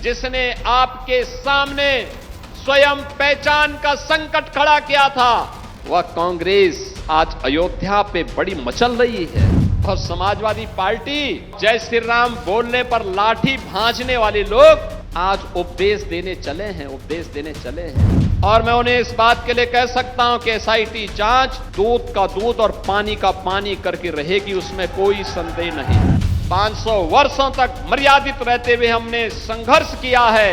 जिसने आपके सामने स्वयं पहचान का संकट खड़ा किया था, वह कांग्रेस आज अयोध्या पे बड़ी मचल रही है। और समाजवादी पार्टी, जय श्री राम बोलने पर लाठी भांजने वाले लोग आज उपदेश देने चले हैं। और मैं उन्हें इस बात के लिए कह सकता हूं कि एसआईटी जांच दूध का दूध और पानी का पानी करके रहेगी, उसमें कोई संदेह नहीं। 500 वर्षों तक मर्यादित रहते हुए हमने संघर्ष किया है।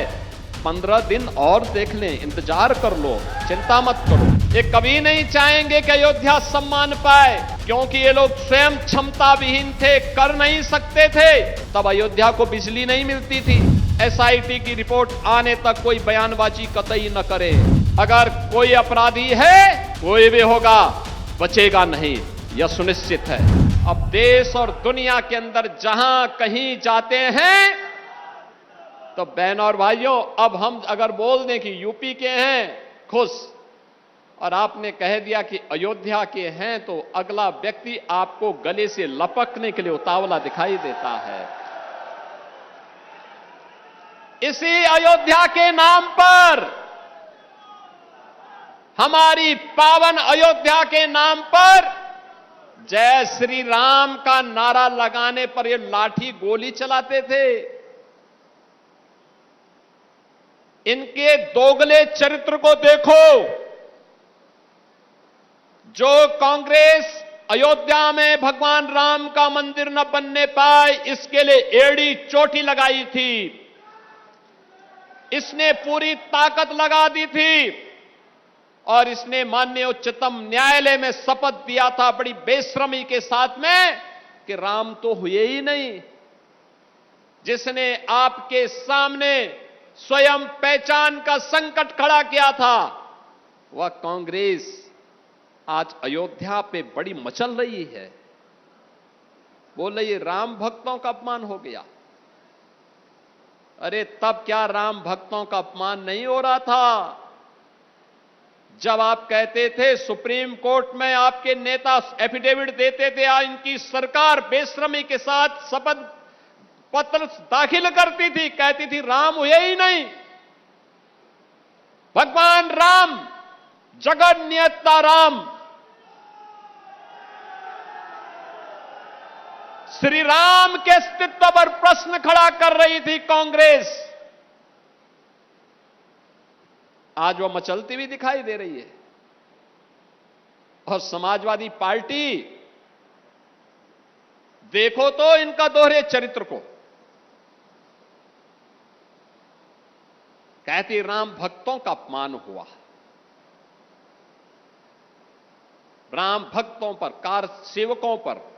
15 दिन और देख लें, इंतजार कर लो, चिंता मत करो। ये कभी नहीं चाहेंगे कि अयोध्या सम्मान पाए, क्योंकि ये लोग स्वयं क्षमता विहीन थे, कर नहीं सकते थे। तब अयोध्या को बिजली नहीं मिलती थी। एसआईटी की रिपोर्ट आने तक कोई बयानबाजी कतई न करे। अगर कोई अपराधी है, कोई भी होगा, बचेगा नहीं, यह सुनिश्चित है। अब देश और दुनिया के अंदर जहां कहीं जाते हैं तो बहन और भाइयों, अब हम अगर बोल दें कि यूपी के हैं, खुश, और आपने कह दिया कि अयोध्या के हैं, तो अगला व्यक्ति आपको गले से लपकने के लिए उतावला दिखाई देता है। इसी अयोध्या के नाम पर, हमारी पावन अयोध्या के नाम पर जय श्री राम का नारा लगाने पर ये लाठी गोली चलाते थे। इनके दोगले चरित्र को देखो। जो कांग्रेस अयोध्या में भगवान राम का मंदिर न बनने पाए, इसके लिए एड़ी चोटी लगाई थी। इसने पूरी ताकत लगा दी थी और इसने माननीय उच्चतम न्यायालय में शपथ दिया था बड़ी बेशर्मी के साथ में कि राम तो हुए ही नहीं। जिसने आपके सामने स्वयं पहचान का संकट खड़ा किया था, वह कांग्रेस आज अयोध्या पे बड़ी मचल रही है। बोल रही राम भक्तों का अपमान हो गया। अरे तब क्या राम भक्तों का अपमान नहीं हो रहा था? जब आप कहते थे, सुप्रीम कोर्ट में आपके नेता एफिडेविट देते थे, इनकी सरकार बेशर्मी के साथ शपथ पत्र दाखिल करती थी, कहती थी राम हुए ही नहीं। भगवान राम, जगत नियंता राम, श्री राम के अस्तित्व पर प्रश्न खड़ा कर रही थी कांग्रेस। आज वह मचलती हुई दिखाई दे रही है। और समाजवादी पार्टी, देखो तो इनका दोहरे चरित्र को। कहती राम भक्तों का अपमान हुआ। राम भक्तों पर, कार सेवकों पर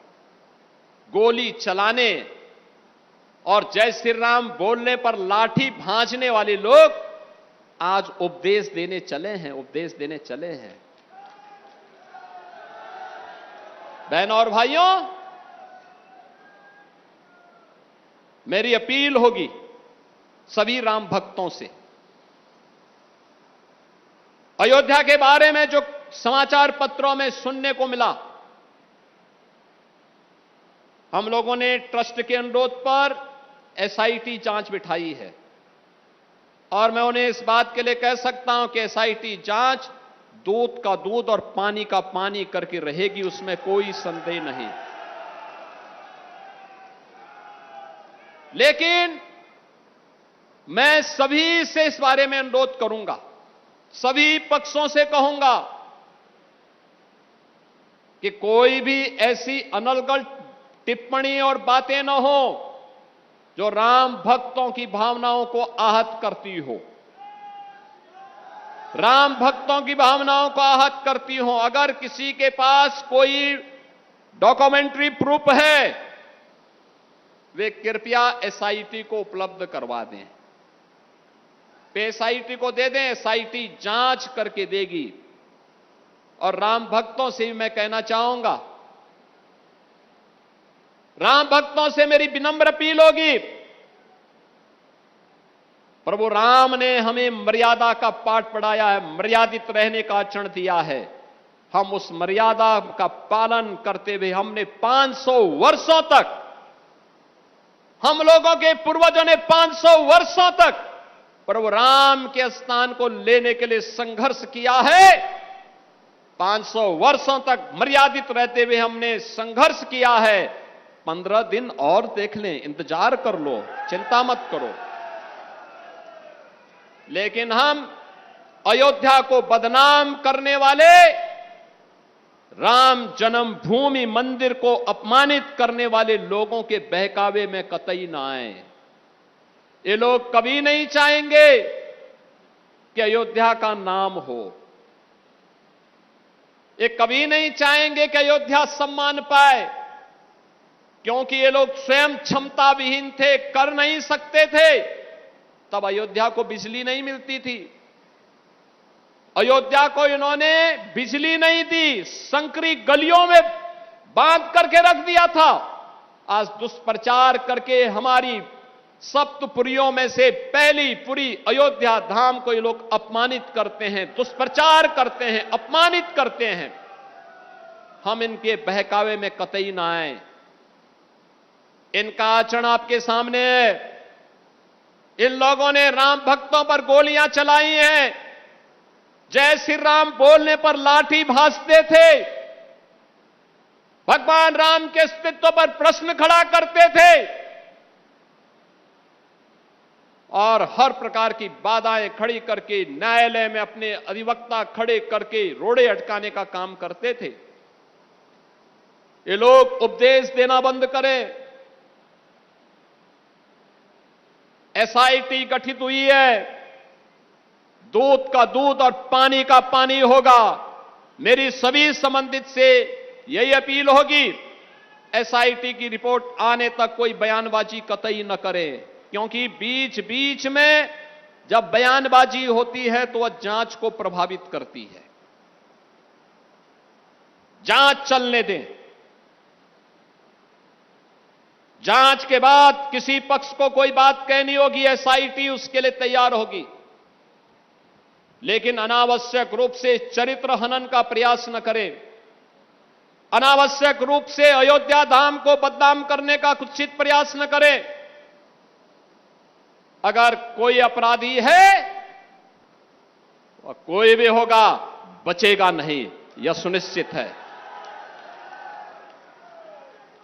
गोली चलाने और जय श्री राम बोलने पर लाठी भांजने वाले लोग आज उपदेश देने चले हैं। बहनों और भाइयों, मेरी अपील होगी सभी राम भक्तों से। अयोध्या के बारे में जो समाचार पत्रों में सुनने को मिला, हम लोगों ने ट्रस्ट के अनुरोध पर एसआईटी जांच बिठाई है। और मैं उन्हें इस बात के लिए कह सकता हूं कि एसआईटी जांच दूध का दूध और पानी का पानी करके रहेगी, उसमें कोई संदेह नहीं। लेकिन मैं सभी से इस बारे में अनुरोध करूंगा, सभी पक्षों से कहूंगा कि कोई भी ऐसी अनर्गल टिप्पणी और बातें न हो जो राम भक्तों की भावनाओं को आहत करती हो, राम भक्तों की भावनाओं को आहत करती हो। अगर किसी के पास कोई डॉक्यूमेंट्री प्रूफ है, वे कृपया एसआईटी को उपलब्ध करवा दें, एसआईटी को दे दें, एसआईटी जांच करके देगी। और राम भक्तों से भी मैं कहना चाहूंगा, राम भक्तों से मेरी विनम्र अपील होगी, प्रभु राम ने हमें मर्यादा का पाठ पढ़ाया है, मर्यादित रहने का आचरण दिया है। हम उस मर्यादा का पालन करते हुए हमने 500 वर्षों तक हम लोगों के पूर्वजों ने 500 वर्षों तक प्रभु राम के स्थान को लेने के लिए संघर्ष किया है। 500 वर्षों तक मर्यादित रहते हुए हमने संघर्ष किया है। 15 दिन और देख लें, इंतजार कर लो, चिंता मत करो। लेकिन हम अयोध्या को बदनाम करने वाले, राम जन्मभूमि मंदिर को अपमानित करने वाले लोगों के बहकावे में कतई ना आए। ये लोग कभी नहीं चाहेंगे कि अयोध्या का नाम हो। ये कभी नहीं चाहेंगे कि अयोध्या सम्मान पाए, क्योंकि ये लोग स्वयं क्षमता विहीन थे, कर नहीं सकते थे। तब अयोध्या को बिजली नहीं मिलती थी, अयोध्या को इन्होंने बिजली नहीं दी, संकरी गलियों में बांध करके रख दिया था। आज दुष्प्रचार करके हमारी सप्तपुरियों में से पहली पुरी अयोध्या धाम को ये लोग अपमानित करते हैं, दुष्प्रचार करते हैं, अपमानित करते हैं। हम इनके बहकावे में कतई ना आए। इनका आचरण आपके सामने है। इन लोगों ने राम भक्तों पर गोलियां चलाई हैं। जय श्री राम बोलने पर लाठी भांजते थे, भगवान राम के अस्तित्व पर प्रश्न खड़ा करते थे और हर प्रकार की बाधाएं खड़ी करके न्यायालय में अपने अधिवक्ता खड़े करके रोड़े अटकाने का काम करते थे। ये लोग उपदेश देना बंद करें। एसआईटी गठित हुई है, दूध का दूध और पानी का पानी होगा। मेरी सभी संबंधित से यही अपील होगी, एसआईटी की रिपोर्ट आने तक कोई बयानबाजी कतई न करें, क्योंकि बीच बीच में जब बयानबाजी होती है तो वह जांच को प्रभावित करती है। जांच चलने दें। जांच के बाद किसी पक्ष को कोई बात कहनी होगी, एसआईटी उसके लिए तैयार होगी। लेकिन अनावश्यक रूप से चरित्र हनन का प्रयास न करें, अनावश्यक रूप से अयोध्या धाम को बदनाम करने का कुत्सित प्रयास न करें। अगर कोई अपराधी है, वह कोई भी होगा, बचेगा नहीं, यह सुनिश्चित है।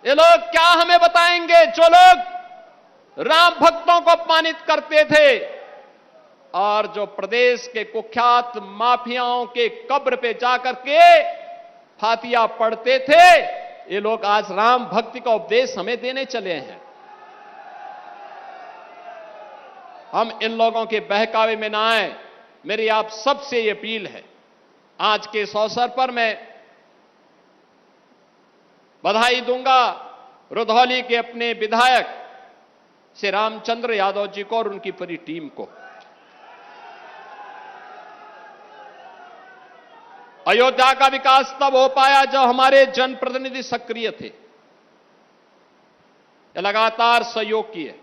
ये लोग क्या हमें बताएंगे, जो लोग राम भक्तों को अपमानित करते थे और जो प्रदेश के कुख्यात माफियाओं के कब्र पे जाकर के फातिया पढ़ते थे, ये लोग आज राम भक्ति का उपदेश हमें देने चले हैं। हम इन लोगों के बहकावे में ना आए। मेरी आप सबसे ये अपील है। आज के इस अवसर पर मैं बधाई दूंगा रुधौली के अपने विधायक श्री रामचंद्र यादव जी को और उनकी पूरी टीम को। अयोध्या का विकास तब हो पाया जब हमारे जनप्रतिनिधि सक्रिय थे, लगातार सहयोग किए,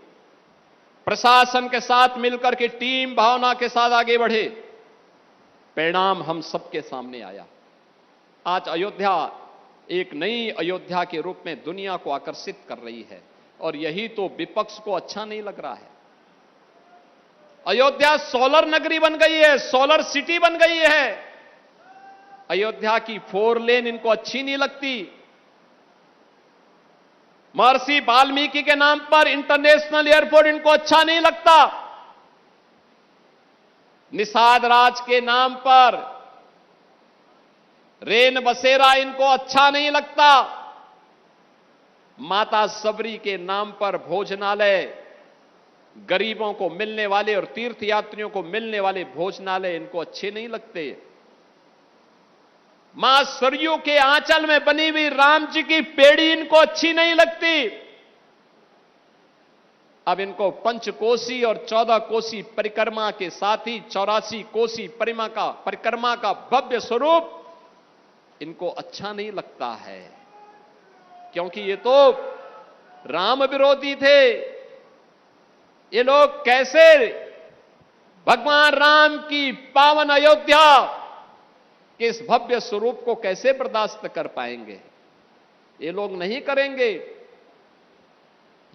प्रशासन के साथ मिलकर के टीम भावना के साथ आगे बढ़े। परिणाम हम सबके सामने आया। आज अयोध्या एक नई अयोध्या के रूप में दुनिया को आकर्षित कर रही है और यही तो विपक्ष को अच्छा नहीं लग रहा है। अयोध्या सोलर नगरी बन गई है, सोलर सिटी बन गई है। अयोध्या की 4 लेन इनको अच्छी नहीं लगती। महर्षि वाल्मीकि के नाम पर इंटरनेशनल एयरपोर्ट इनको अच्छा नहीं लगता। निषाद राज के नाम पर रेन बसेरा इनको अच्छा नहीं लगता। माता सबरी के नाम पर भोजनालय, गरीबों को मिलने वाले और तीर्थ यात्रियों को मिलने वाले भोजनालय इनको अच्छे नहीं लगते। मां सरयू के आंचल में बनी हुई राम जी की पेड़ी इनको अच्छी नहीं लगती। अब इनको पंचकोसी और 14 कोसी परिक्रमा के साथ ही 84 कोसी परिक्रमा का भव्य स्वरूप इनको अच्छा नहीं लगता है, क्योंकि ये तो राम विरोधी थे। ये लोग कैसे भगवान राम की पावन अयोध्या के इस भव्य स्वरूप को कैसे बर्दाश्त कर पाएंगे? ये लोग नहीं करेंगे।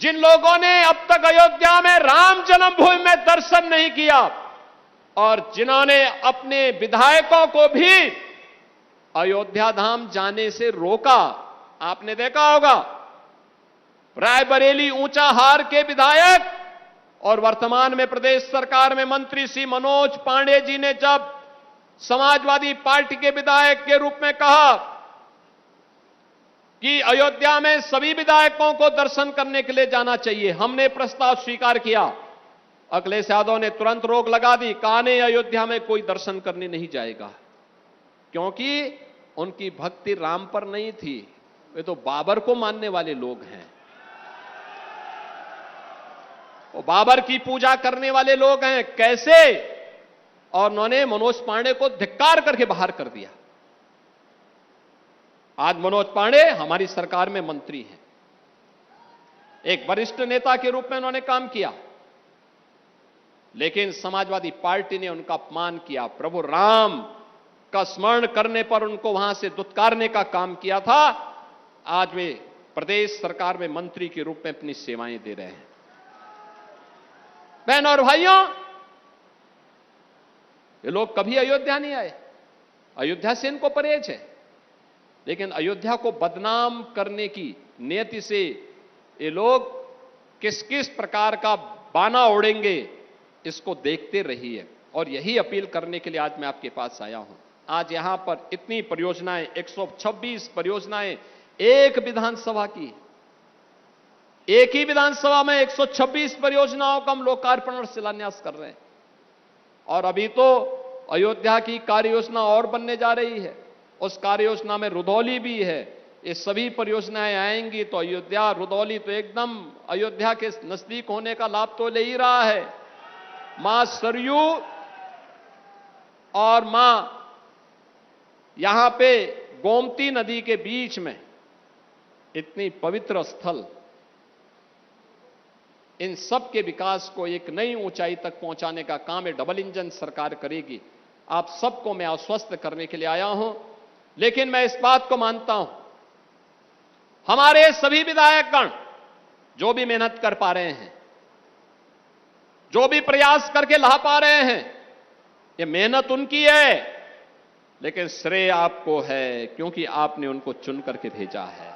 जिन लोगों ने अब तक अयोध्या में राम जन्मभूमि में दर्शन नहीं किया और जिन्होंने अपने विधायकों को भी अयोध्या धाम जाने से रोका, आपने देखा होगा रायबरेली ऊंचाहार के विधायक और वर्तमान में प्रदेश सरकार में मंत्री श्री मनोज पांडे जी ने जब समाजवादी पार्टी के विधायक के रूप में कहा कि अयोध्या में सभी विधायकों को दर्शन करने के लिए जाना चाहिए, हमने प्रस्ताव स्वीकार किया। अखिलेश यादव ने तुरंत रोक लगा दी, कहा नहीं अयोध्या में कोई दर्शन करने नहीं जाएगा, क्योंकि उनकी भक्ति राम पर नहीं थी, वे तो बाबर को मानने वाले लोग हैं, वो बाबर की पूजा करने वाले लोग हैं। कैसे? और उन्होंने मनोज पांडे को धिक्कार करके बाहर कर दिया। आज मनोज पांडे हमारी सरकार में मंत्री हैं, एक वरिष्ठ नेता के रूप में उन्होंने काम किया, लेकिन समाजवादी पार्टी ने उनका अपमान किया, प्रभु राम का स्मरण करने पर उनको वहां से दुत्कारने का काम किया था। आज वे प्रदेश सरकार में मंत्री के रूप में अपनी सेवाएं दे रहे हैं। बहन और भाइयों, ये लोग कभी अयोध्या नहीं आए, अयोध्या से इनको परहेज है, लेकिन अयोध्या को बदनाम करने की नियति से ये लोग किस किस प्रकार का बाना उड़ेंगे, इसको देखते रहिए। और यही अपील करने के लिए आज मैं आपके पास आया हूं। आज यहां पर इतनी परियोजनाएं, 126 परियोजनाएं एक विधानसभा की, एक ही विधानसभा में 126 परियोजनाओं का हम लोकार्पण और शिलान्यास कर रहे हैं। और अभी तो अयोध्या की कार्य योजना और बनने जा रही है, उस कार्य योजना में रुधौली भी है। ये सभी परियोजनाएं आएंगी तो अयोध्या, रुधौली तो एकदम अयोध्या के नजदीक होने का लाभ तो ले ही रहा है। मां सरयू और मां यहां पे गोमती नदी के बीच में इतनी पवित्र स्थल, इन सब के विकास को एक नई ऊंचाई तक पहुंचाने का काम है डबल इंजन सरकार करेगी। आप सबको मैं आश्वस्त करने के लिए आया हूं, लेकिन मैं इस बात को मानता हूं, हमारे सभी विधायकगण जो भी मेहनत कर पा रहे हैं, जो भी प्रयास करके ला पा रहे हैं, ये मेहनत उनकी है, लेकिन श्रेय आपको है, क्योंकि आपने उनको चुन करके भेजा है।